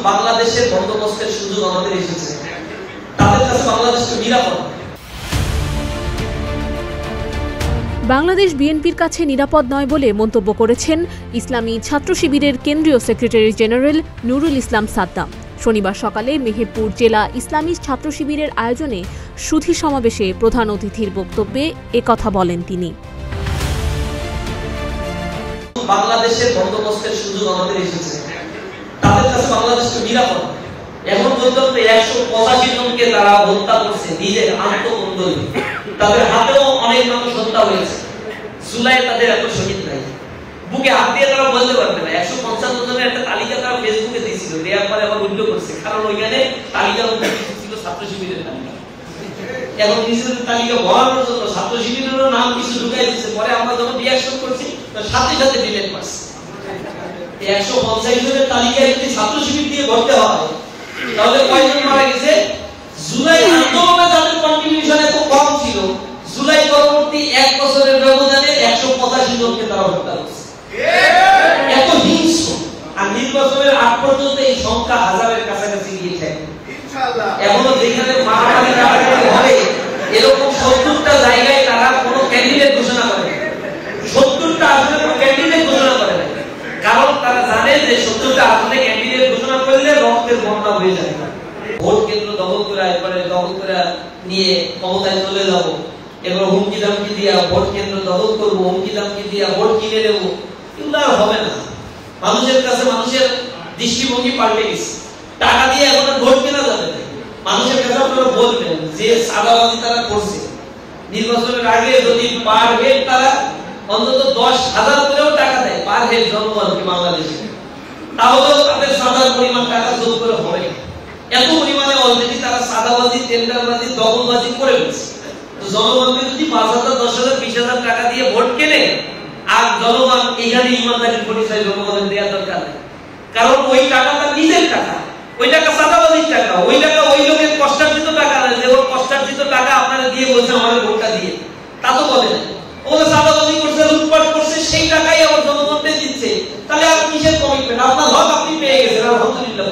বাংলাদেশের বন্দোবস্তের সুযোগ আমাদের এসেছে, তাদের কাছে বাংলাদেশ নিরাপদ। বাংলাদেশ বিএনপির কাছে নিরাপদ নয় বলে মন্তব্য করেছেন ইসলামী ছাত্র শিবিরের কেন্দ্রীয় সেক্রেটারি জেনারেল নুরুল ইসলাম সাদ্দাম। শনিবার সকালে মেহেরপুর জেলা ইসলামী ছাত্র শিবিরের আয়োজনে সুধী সমাবেশে প্রধান অতিথির বক্তব্যে একথা বলেন তিনি। বাংলাদেশের বন্দোবস্তের সুযোগ আমাদের এসেছে, তাদের কাছে বাংলাদেশ নিরাপদ। এখন পর্যন্ত 185 জনকে তারা হত্যা করছে নিজের আত্মকন্দলে। তাদের হাতেও অনেক মানুষ হত্যা হয়েছে। জুলাই তাদের এত শহীদ নাই, বুকে হাত দিয়ে তারা বলতে পারবে না। 155 জনের একটা তালিকা তারা ফেসবুকে দিয়েছিল, দেওয়ার পরে আবার উল্টো করছে, কারণ ওইখানে তালিকার মধ্যে ছিল ছাত্র শিবিরের তালিকা। এখন নিজেদের তালিকা বলানোর জন্য ছাত্র শিবিরের নাম কিছু ঢুকাই দিচ্ছে। পরে আমরা যখন রিঅ্যাকশন করছি সাথে সাথে ডিলিট করছে। 150 জনের তালিকায় যদি ছাত্র শিবির দিয়ে ভরতে হয় তাহলে কয়জন মারা গেছে? জুলাই আন্দোলনে যাদের কন্ট্রিবিউশন এত কম ছিল, জুলাই পরবর্তী 1 বছরের ব্যবধানে 185 জনকে তারা হত্যা করছে। এত হিংস্র। আর নির্বাচনের আগ পর্যন্ত এই সংখ্যা হাজারের কাছাকাছি গিয়ে থাকে। এখনো যেখানে মারামারি কাটাকাটি হয় এরকম 70টা জায়গায় তারা কোনো ক্যান্ডিডেট ঘোষণা করে, 70টা আসলে কোনো ক্যান্ডিডেট ঘোষণা করে না। কারণ তারা জানে যে 70টা আসলে ক্যান্ডিডেট ঘোষণা করলে রক্তের বন্যা হয়ে যায়। ভোট কেন্দ্র দখল করে একবারে দখল করে নিয়ে ক্ষমতায় চলে যাবো, এবার হুমকি দামকি দিয়া ভোট কেন্দ্র দখল করবো, হুমকি দামকি দিয়া ভোট কিনে নেবো, এগুলো আর হবে না। মানুষের কাছে মানুষের দৃষ্টিভঙ্গি পাল্টে গেছে। টাকা দিয়ে এখন ভোট কেনা যাবে না। মানুষের কাছে আপনারা বলবেন যে সাদাবাজি তারা করছে, নির্বাচনের আগে যদি পার হেড তারা অন্তত 10,000 করেও টাকা দেয় পার হেড জনগণকে বাংলাদেশে, তাহলেও তাদের সাদার পরিমাণ টাকা যোগ করে হবে। এত পরিমাণে অলরেডি তারা সাদাবাজি, টেন্ডারবাজি, দখলবাজি করে ফেলছে। তো জনগণকে যদি 5,000, 10,000, 20,000 টাকা দিয়ে ভোট কেনে, আর জনগণ এখানে ইমানদারির পরিচয় জনগণের দেওয়া দরকার নেই। কারণ ওই টাকাটা নিজের টাকা, ওই টাকা সাদাবাজির টাকা, ওই টাকা ওই লোকের কষ্টার্জিত টাকা না যে ওর কষ্টার্জিত টাকা আপনারা দিয়ে বলছে আমাদের ভোটটা দিয়ে, তা তো বলে না। ওরা সাদাবাজি করছে, লুটপাট করছে, সেই টাকাই আবার জনগণকে দিচ্ছে। তাহলে আর কিসের কমিটমেন্ট? আপনার হক আপনি পেয়ে গেছেন, আলহামদুলিল্লাহ।